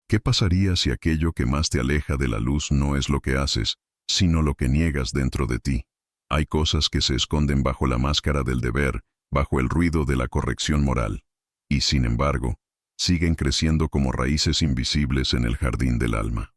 ¿Qué pasaría si aquello que más te aleja de la luz no es lo que haces, sino lo que niegas dentro de ti? Hay cosas que se esconden bajo la máscara del deber, bajo el ruido de la corrección moral, y sin embargo, siguen creciendo como raíces invisibles en el jardín del alma.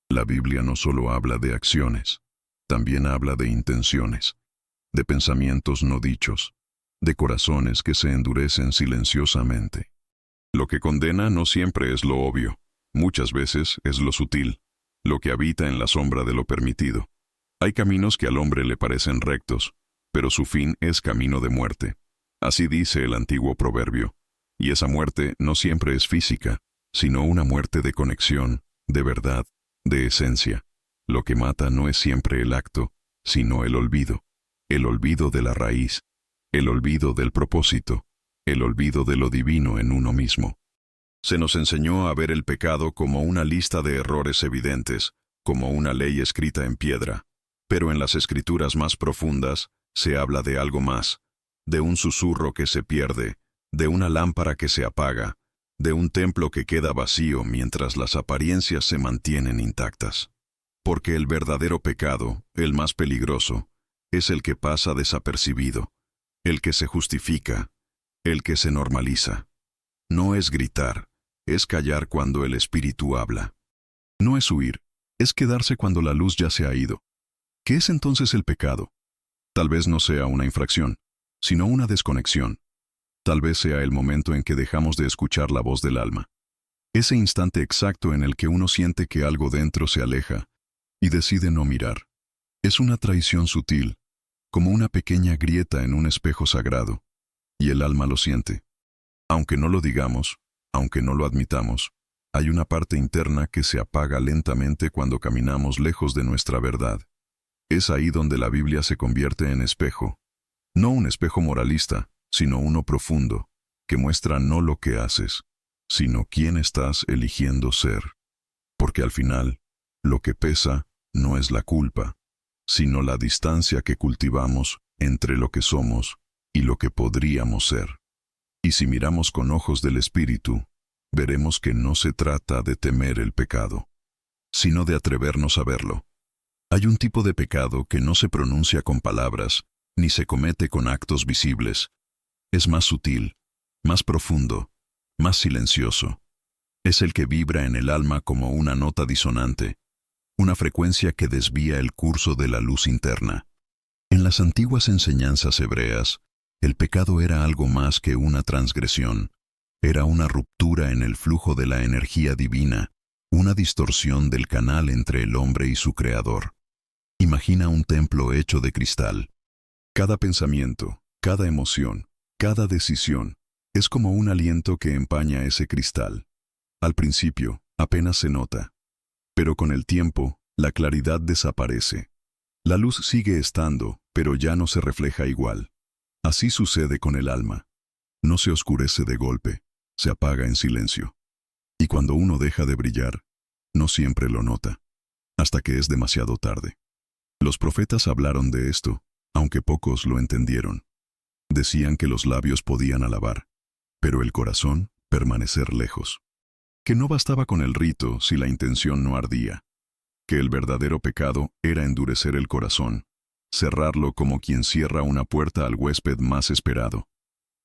La Biblia no solo habla de acciones, también habla de intenciones, de pensamientos no dichos, de corazones que se endurecen silenciosamente. Lo que condena no siempre es lo obvio, muchas veces es lo sutil, lo que habita en la sombra de lo permitido. Hay caminos que al hombre le parecen rectos, pero su fin es camino de muerte. Así dice el antiguo proverbio, y esa muerte no siempre es física, sino una muerte de conexión, de verdad, de esencia. Lo que mata no es siempre el acto, sino el olvido de la raíz, el olvido del propósito, el olvido de lo divino en uno mismo. Se nos enseñó a ver el pecado como una lista de errores evidentes, como una ley escrita en piedra, pero en las escrituras más profundas se habla de algo más, de un susurro que se pierde, de una lámpara que se apaga, de un templo que queda vacío mientras las apariencias se mantienen intactas. Porque el verdadero pecado, el más peligroso, es el que pasa desapercibido, el que se justifica, el que se normaliza. No es gritar, es callar cuando el espíritu habla. No es huir, es quedarse cuando la luz ya se ha ido. ¿Qué es entonces el pecado? Tal vez no sea una infracción, sino una desconexión. Tal vez sea el momento en que dejamos de escuchar la voz del alma. Ese instante exacto en el que uno siente que algo dentro se aleja y decide no mirar. Es una traición sutil, como una pequeña grieta en un espejo sagrado, y el alma lo siente. Aunque no lo digamos, aunque no lo admitamos, hay una parte interna que se apaga lentamente cuando caminamos lejos de nuestra verdad. Es ahí donde la Biblia se convierte en espejo. No un espejo moralista, sino uno profundo, que muestra no lo que haces, sino quién estás eligiendo ser. Porque al final, lo que pesa no es la culpa, sino la distancia que cultivamos entre lo que somos y lo que podríamos ser. Y si miramos con ojos del Espíritu, veremos que no se trata de temer el pecado, sino de atrevernos a verlo. Hay un tipo de pecado que no se pronuncia con palabras, ni se comete con actos visibles. Es más sutil, más profundo, más silencioso. Es el que vibra en el alma como una nota disonante, una frecuencia que desvía el curso de la luz interna. En las antiguas enseñanzas hebreas, el pecado era algo más que una transgresión. Era una ruptura en el flujo de la energía divina, una distorsión del canal entre el hombre y su creador. Imagina un templo hecho de cristal. Cada pensamiento, cada emoción, cada decisión, es como un aliento que empaña ese cristal. Al principio, apenas se nota. Pero con el tiempo, la claridad desaparece. La luz sigue estando, pero ya no se refleja igual. Así sucede con el alma. No se oscurece de golpe, se apaga en silencio. Y cuando uno deja de brillar, no siempre lo nota, hasta que es demasiado tarde. Los profetas hablaron de esto, aunque pocos lo entendieron. Decían que los labios podían alabar, pero el corazón permanecer lejos. Que no bastaba con el rito si la intención no ardía. Que el verdadero pecado era endurecer el corazón, cerrarlo como quien cierra una puerta al huésped más esperado.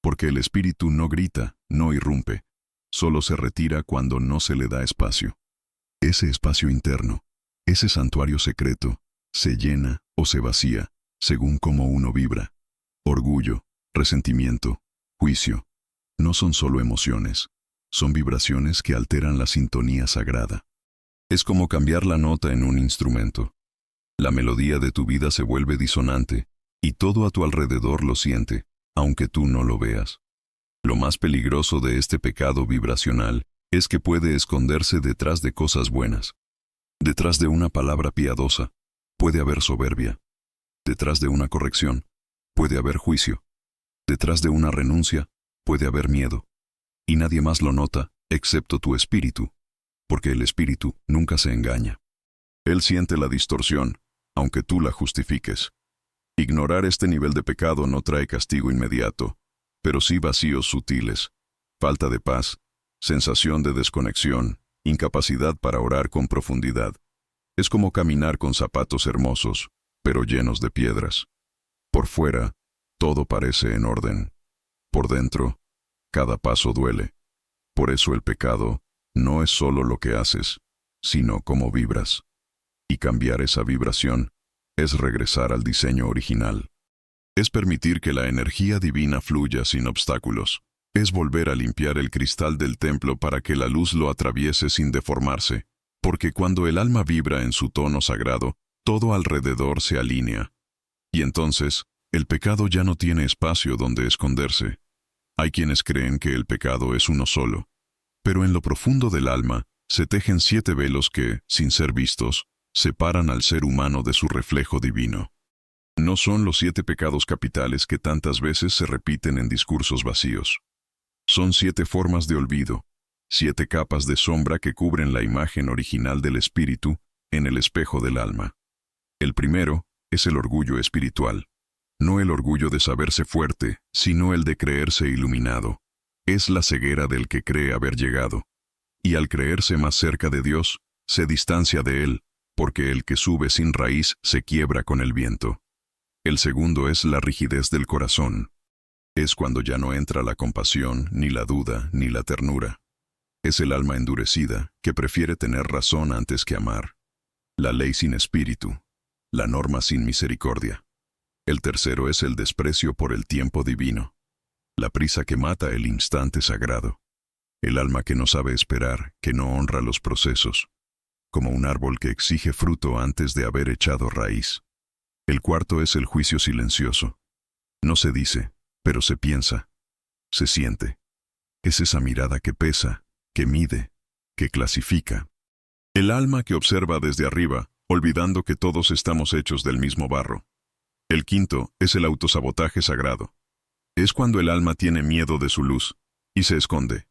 Porque el espíritu no grita, no irrumpe, solo se retira cuando no se le da espacio. Ese espacio interno, ese santuario secreto, se llena o se vacía, según cómo uno vibra. Orgullo, resentimiento, juicio, no son solo emociones, son vibraciones que alteran la sintonía sagrada. Es como cambiar la nota en un instrumento. La melodía de tu vida se vuelve disonante, y todo a tu alrededor lo siente, aunque tú no lo veas. Lo más peligroso de este pecado vibracional es que puede esconderse detrás de cosas buenas. Detrás de una palabra piadosa, puede haber soberbia. Detrás de una corrección, puede haber juicio. Detrás de una renuncia, puede haber miedo. Y nadie más lo nota, excepto tu espíritu, porque el espíritu nunca se engaña. Él siente la distorsión, aunque tú la justifiques. Ignorar este nivel de pecado no trae castigo inmediato, pero sí vacíos sutiles, falta de paz, sensación de desconexión, incapacidad para orar con profundidad. Es como caminar con zapatos hermosos, pero llenos de piedras. Por fuera, todo parece en orden. Por dentro, cada paso duele. Por eso el pecado no es solo lo que haces, sino cómo vibras. Y cambiar esa vibración es regresar al diseño original. Es permitir que la energía divina fluya sin obstáculos. Es volver a limpiar el cristal del templo para que la luz lo atraviese sin deformarse. Porque cuando el alma vibra en su tono sagrado, todo alrededor se alinea. Y entonces, el pecado ya no tiene espacio donde esconderse. Hay quienes creen que el pecado es uno solo. Pero en lo profundo del alma, se tejen 7 velos que, sin ser vistos, separan al ser humano de su reflejo divino. No son los 7 pecados capitales que tantas veces se repiten en discursos vacíos. Son 7 formas de olvido, 7 capas de sombra que cubren la imagen original del espíritu en el espejo del alma. El primero es el orgullo espiritual. No el orgullo de saberse fuerte, sino el de creerse iluminado. Es la ceguera del que cree haber llegado. Y al creerse más cerca de Dios, se distancia de Él, porque el que sube sin raíz se quiebra con el viento. El segundo es la rigidez del corazón. Es cuando ya no entra la compasión, ni la duda, ni la ternura. Es el alma endurecida, que prefiere tener razón antes que amar. La ley sin espíritu, la norma sin misericordia. El tercero es el desprecio por el tiempo divino. La prisa que mata el instante sagrado. El alma que no sabe esperar, que no honra los procesos. Como un árbol que exige fruto antes de haber echado raíz. El cuarto es el juicio silencioso. No se dice, pero se piensa. Se siente. Es esa mirada que pesa, que mide, que clasifica. El alma que observa desde arriba, olvidando que todos estamos hechos del mismo barro. El quinto es el autosabotaje sagrado. Es cuando el alma tiene miedo de su luz, y se esconde.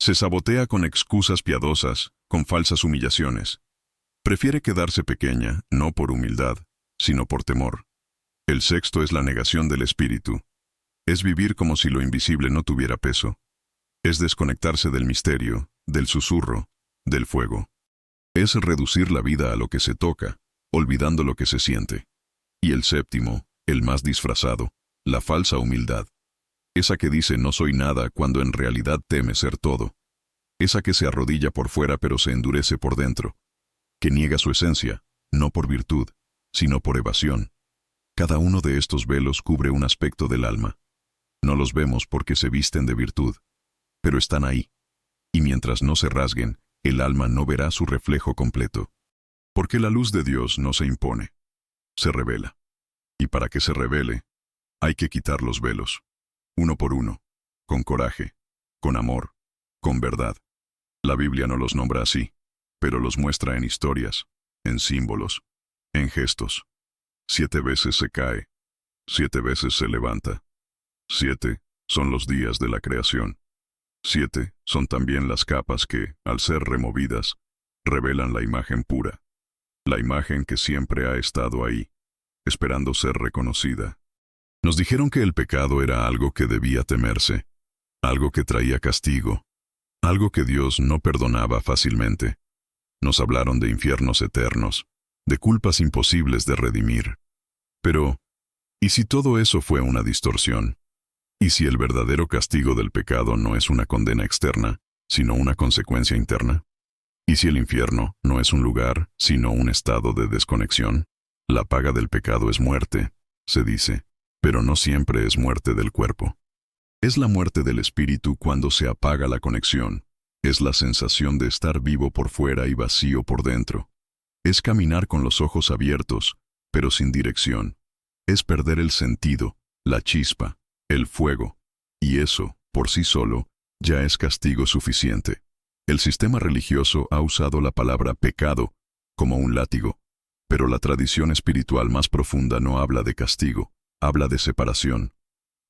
Se sabotea con excusas piadosas, con falsas humillaciones. Prefiere quedarse pequeña, no por humildad, sino por temor. El sexto es la negación del espíritu. Es vivir como si lo invisible no tuviera peso. Es desconectarse del misterio, del susurro, del fuego. Es reducir la vida a lo que se toca, olvidando lo que se siente. Y el séptimo, el más disfrazado, la falsa humildad. Esa que dice no soy nada cuando en realidad teme ser todo. Esa que se arrodilla por fuera pero se endurece por dentro. Que niega su esencia, no por virtud, sino por evasión. Cada uno de estos velos cubre un aspecto del alma. No los vemos porque se visten de virtud, pero están ahí. Y mientras no se rasguen, el alma no verá su reflejo completo. Porque la luz de Dios no se impone. Se revela. Y para que se revele, hay que quitar los velos. Uno por uno. Con coraje. Con amor. Con verdad. La Biblia no los nombra así, pero los muestra en historias, en símbolos, en gestos. 7 veces se cae. 7 veces se levanta. 7 son los días de la creación. 7 son también las capas que, al ser removidas, revelan la imagen pura. La imagen que siempre ha estado ahí, esperando ser reconocida. Nos dijeron que el pecado era algo que debía temerse, algo que traía castigo, algo que Dios no perdonaba fácilmente. Nos hablaron de infiernos eternos, de culpas imposibles de redimir. Pero, ¿y si todo eso fue una distorsión? ¿Y si el verdadero castigo del pecado no es una condena externa, sino una consecuencia interna? ¿Y si el infierno no es un lugar, sino un estado de desconexión? La paga del pecado es muerte, se dice, pero no siempre es muerte del cuerpo. Es la muerte del espíritu cuando se apaga la conexión. Es la sensación de estar vivo por fuera y vacío por dentro. Es caminar con los ojos abiertos, pero sin dirección. Es perder el sentido, la chispa, el fuego. Y eso, por sí solo, ya es castigo suficiente. El sistema religioso ha usado la palabra pecado como un látigo, pero la tradición espiritual más profunda no habla de castigo, habla de separación.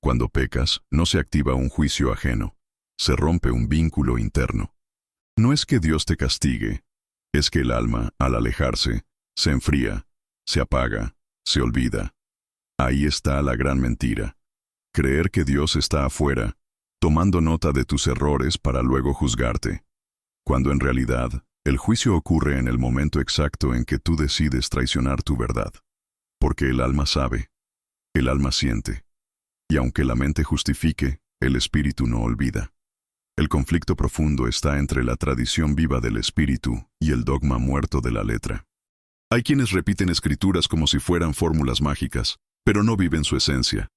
Cuando pecas, no se activa un juicio ajeno, se rompe un vínculo interno. No es que Dios te castigue, es que el alma, al alejarse, se enfría, se apaga, se olvida. Ahí está la gran mentira. Creer que Dios está afuera, tomando nota de tus errores para luego juzgarte. cuando en realidad el juicio ocurre en el momento exacto en que tú decides traicionar tu verdad. Porque el alma sabe, el alma siente, y aunque la mente justifique, el espíritu no olvida. El conflicto profundo está entre la tradición viva del espíritu y el dogma muerto de la letra. Hay quienes repiten escrituras como si fueran fórmulas mágicas, pero no viven su esencia.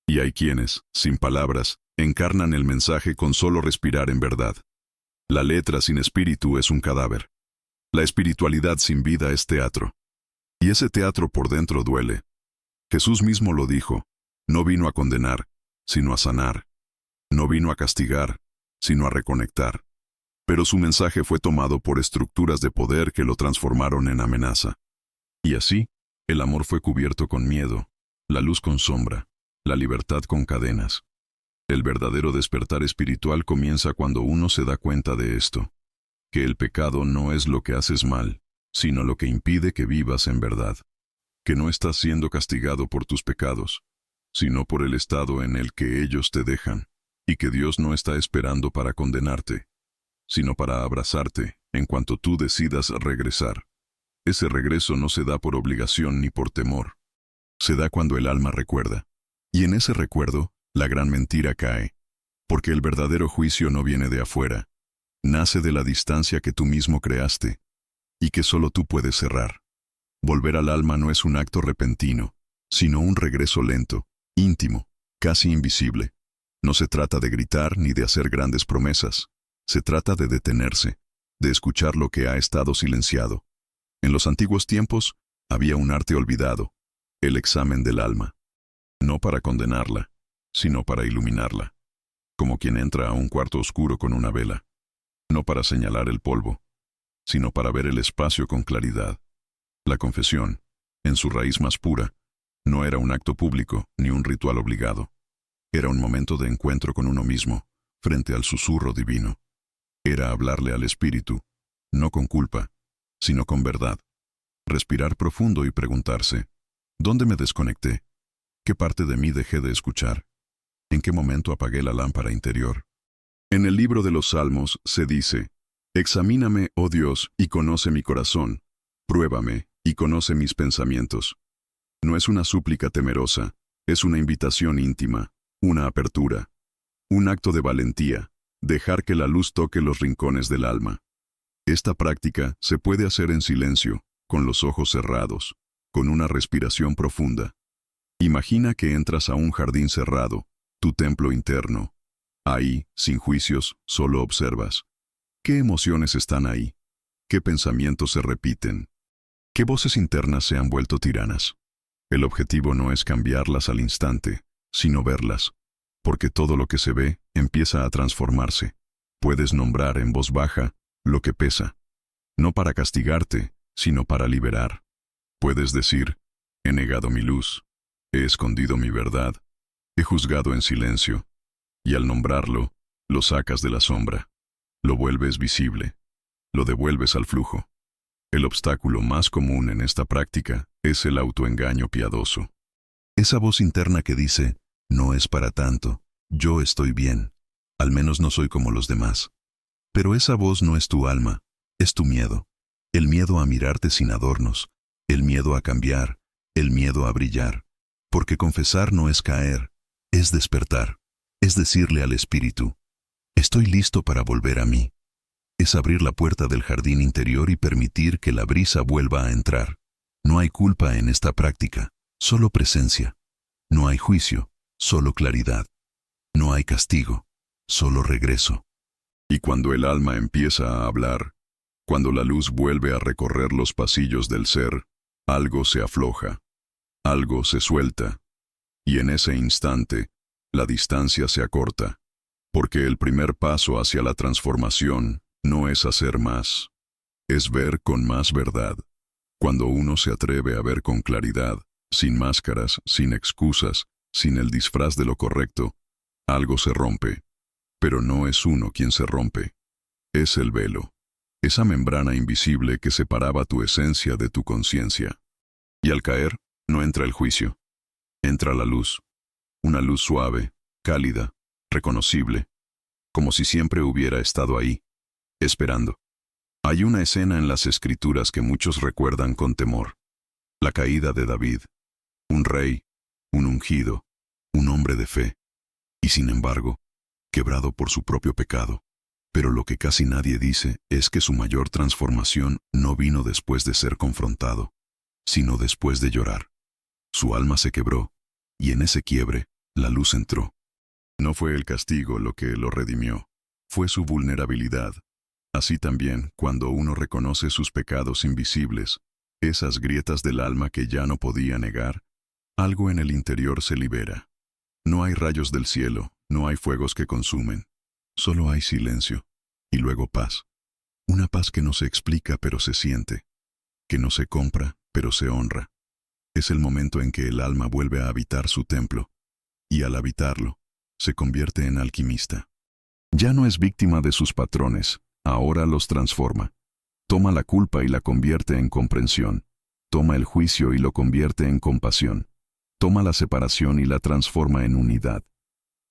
Y hay quienes, sin palabras, encarnan el mensaje con solo respirar en verdad. La letra sin espíritu es un cadáver. La espiritualidad sin vida es teatro. Y ese teatro por dentro duele. Jesús mismo lo dijo, no vino a condenar, sino a sanar. No vino a castigar, sino a reconectar. Pero su mensaje fue tomado por estructuras de poder que lo transformaron en amenaza. Y así, el amor fue cubierto con miedo, la luz con sombra, la libertad con cadenas. El verdadero despertar espiritual comienza cuando uno se da cuenta de esto, que el pecado no es lo que haces mal, sino lo que impide que vivas en verdad. Que no estás siendo castigado por tus pecados, sino por el estado en el que ellos te dejan, y que Dios no está esperando para condenarte, sino para abrazarte en cuanto tú decidas regresar. Ese regreso no se da por obligación ni por temor. Se da cuando el alma recuerda. Y en ese recuerdo, la gran mentira cae. Porque el verdadero juicio no viene de afuera. Nace de la distancia que tú mismo creaste, y que solo tú puedes cerrar. Volver al alma no es un acto repentino, sino un regreso lento, íntimo, casi invisible. No se trata de gritar ni de hacer grandes promesas. Se trata de detenerse, de escuchar lo que ha estado silenciado. En los antiguos tiempos, había un arte olvidado, el examen del alma. No para condenarla, sino para iluminarla. Como quien entra a un cuarto oscuro con una vela. No para señalar el polvo, sino para ver el espacio con claridad. La confesión, en su raíz más pura, no era un acto público ni un ritual obligado. Era un momento de encuentro con uno mismo, frente al susurro divino. Era hablarle al espíritu, no con culpa, sino con verdad. Respirar profundo y preguntarse, ¿dónde me desconecté? ¿Qué parte de mí dejé de escuchar? ¿En qué momento apagué la lámpara interior? En el libro de los Salmos se dice, examíname, oh Dios, y conoce mi corazón, pruébame, y conoce mis pensamientos. No es una súplica temerosa, es una invitación íntima, una apertura, un acto de valentía, dejar que la luz toque los rincones del alma. Esta práctica se puede hacer en silencio, con los ojos cerrados, con una respiración profunda. Imagina que entras a un jardín cerrado, tu templo interno. Ahí, sin juicios, solo observas. ¿Qué emociones están ahí? ¿Qué pensamientos se repiten? ¿Qué voces internas se han vuelto tiranas? El objetivo no es cambiarlas al instante, sino verlas, porque todo lo que se ve empieza a transformarse. Puedes nombrar en voz baja lo que pesa, no para castigarte, sino para liberar. Puedes decir, he negado mi luz, he escondido mi verdad, he juzgado en silencio, y al nombrarlo, lo sacas de la sombra, lo vuelves visible, lo devuelves al flujo. El obstáculo más común en esta práctica es el autoengaño piadoso. Esa voz interna que dice, no es para tanto, yo estoy bien, al menos no soy como los demás. Pero esa voz no es tu alma, es tu miedo. El miedo a mirarte sin adornos, el miedo a cambiar, el miedo a brillar. Porque confesar no es caer, es despertar, es decirle al espíritu, estoy listo para volver a mí. Es abrir la puerta del jardín interior y permitir que la brisa vuelva a entrar. No hay culpa en esta práctica, solo presencia. No hay juicio, solo claridad. No hay castigo, solo regreso. Y cuando el alma empieza a hablar, cuando la luz vuelve a recorrer los pasillos del ser, algo se afloja, algo se suelta. Y en ese instante, la distancia se acorta, porque el primer paso hacia la transformación no es hacer más, es ver con más verdad. Cuando uno se atreve a ver con claridad, sin máscaras, sin excusas, sin el disfraz de lo correcto, algo se rompe. Pero no es uno quien se rompe, es el velo, esa membrana invisible que separaba tu esencia de tu conciencia. Y al caer, no entra el juicio, entra la luz, una luz suave, cálida, reconocible, como si siempre hubiera estado ahí. esperando. Hay una escena en las Escrituras que muchos recuerdan con temor. La caída de David, un rey, un ungido, un hombre de fe, y sin embargo, quebrado por su propio pecado. Pero lo que casi nadie dice es que su mayor transformación no vino después de ser confrontado, sino después de llorar. Su alma se quebró, y en ese quiebre, la luz entró. No fue el castigo lo que lo redimió, fue su vulnerabilidad. Así también, cuando uno reconoce sus pecados invisibles, esas grietas del alma que ya no podía negar, algo en el interior se libera. No hay rayos del cielo, no hay fuegos que consumen. Solo hay silencio, y luego paz. Una paz que no se explica pero se siente, que no se compra pero se honra. Es el momento en que el alma vuelve a habitar su templo, y al habitarlo, se convierte en alquimista. Ya no es víctima de sus patrones, ahora los transforma. Toma la culpa y la convierte en comprensión. Toma el juicio y lo convierte en compasión. Toma la separación y la transforma en unidad.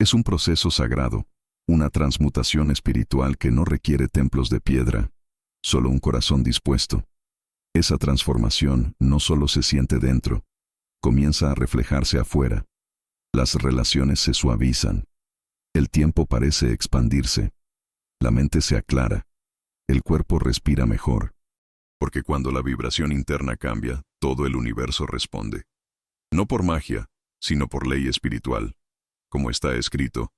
Es un proceso sagrado, una transmutación espiritual que no requiere templos de piedra, solo un corazón dispuesto. Esa transformación no solo se siente dentro, comienza a reflejarse afuera. Las relaciones se suavizan. El tiempo parece expandirse. La mente se aclara. El cuerpo respira mejor. Porque cuando la vibración interna cambia, todo el universo responde. No por magia, sino por ley espiritual. Como está escrito,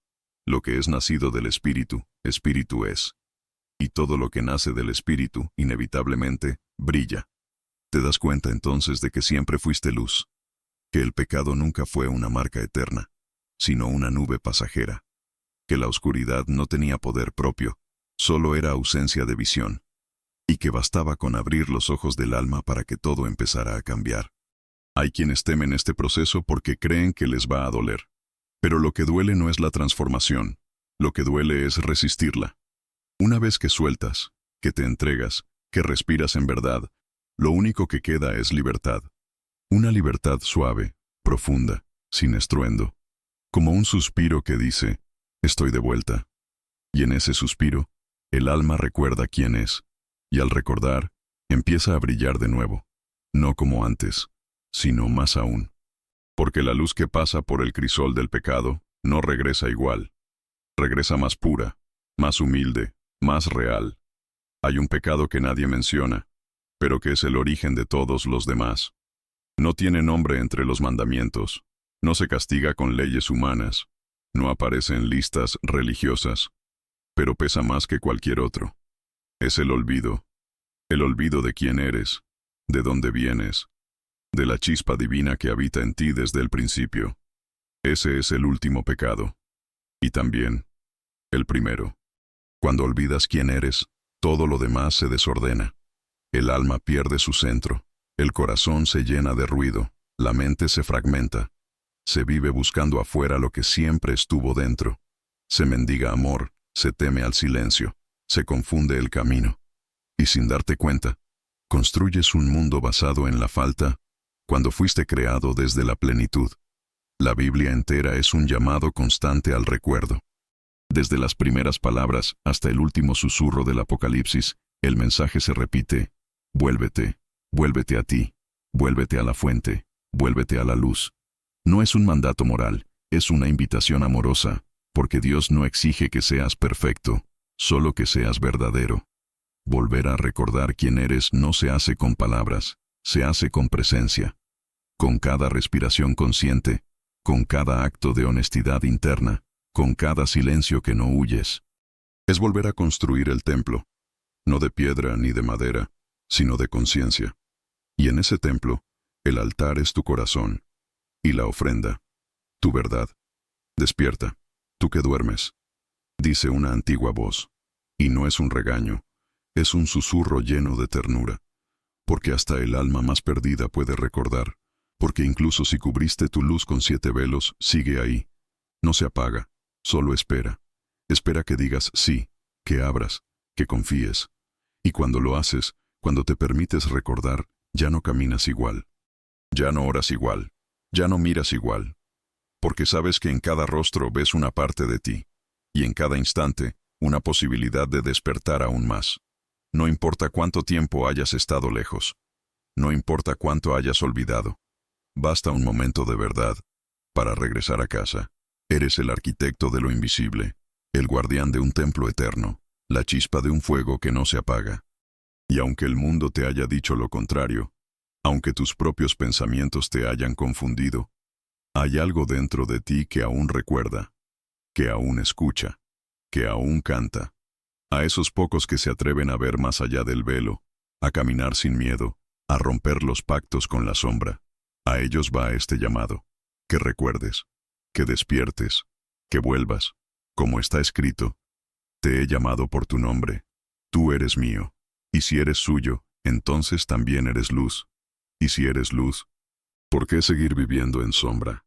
lo que es nacido del espíritu, espíritu es. Y todo lo que nace del espíritu, inevitablemente, brilla. Te das cuenta entonces de que siempre fuiste luz. Que el pecado nunca fue una marca eterna, sino una nube pasajera. Que la oscuridad no tenía poder propio, solo era ausencia de visión. Y que bastaba con abrir los ojos del alma para que todo empezara a cambiar. Hay quienes temen este proceso porque creen que les va a doler. Pero lo que duele no es la transformación, lo que duele es resistirla. Una vez que sueltas, que te entregas, que respiras en verdad, lo único que queda es libertad. Una libertad suave, profunda, sin estruendo. Como un suspiro que dice, estoy de vuelta. Y en ese suspiro, el alma recuerda quién es. Y al recordar, empieza a brillar de nuevo. No como antes, sino más aún. Porque la luz que pasa por el crisol del pecado no regresa igual. Regresa más pura, más humilde, más real. Hay un pecado que nadie menciona, pero que es el origen de todos los demás. No tiene nombre entre los mandamientos, no se castiga con leyes humanas, no aparece en listas religiosas, pero pesa más que cualquier otro. Es el olvido de quién eres, de dónde vienes, de la chispa divina que habita en ti desde el principio. Ese es el último pecado. Y también, el primero. Cuando olvidas quién eres, todo lo demás se desordena. El alma pierde su centro, el corazón se llena de ruido, la mente se fragmenta. Se vive buscando afuera lo que siempre estuvo dentro. Se mendiga amor, se teme al silencio, se confunde el camino. Y sin darte cuenta, construyes un mundo basado en la falta, cuando fuiste creado desde la plenitud. La Biblia entera es un llamado constante al recuerdo. Desde las primeras palabras hasta el último susurro del Apocalipsis, el mensaje se repite: vuélvete, vuélvete a ti, vuélvete a la fuente, vuélvete a la luz. No es un mandato moral, es una invitación amorosa, porque Dios no exige que seas perfecto, solo que seas verdadero. Volver a recordar quién eres no se hace con palabras, se hace con presencia. Con cada respiración consciente, con cada acto de honestidad interna, con cada silencio que no huyes. Es volver a construir el templo, no de piedra ni de madera, sino de conciencia. Y en ese templo, el altar es tu corazón, y la ofrenda, tu verdad. Despierta, tú que duermes, dice una antigua voz, y no es un regaño, es un susurro lleno de ternura, porque hasta el alma más perdida puede recordar, porque incluso si cubriste tu luz con 7 velos, sigue ahí, no se apaga, solo espera. Espera que digas sí, que abras, que confíes. Y cuando lo haces, cuando te permites recordar, ya no caminas igual. Ya no oras igual. Ya no miras igual. Porque sabes que en cada rostro ves una parte de ti. Y en cada instante, una posibilidad de despertar aún más. No importa cuánto tiempo hayas estado lejos, no importa cuánto hayas olvidado, basta un momento de verdad para regresar a casa. Eres el arquitecto de lo invisible, el guardián de un templo eterno, la chispa de un fuego que no se apaga. Y aunque el mundo te haya dicho lo contrario, aunque tus propios pensamientos te hayan confundido, hay algo dentro de ti que aún recuerda, que aún escucha, que aún canta. A esos pocos que se atreven a ver más allá del velo, a caminar sin miedo, a romper los pactos con la sombra, a ellos va este llamado. Que recuerdes, que despiertes, que vuelvas. Como está escrito, te he llamado por tu nombre. Tú eres mío. Y si eres suyo, entonces también eres luz. Y si eres luz, ¿por qué seguir viviendo en sombra?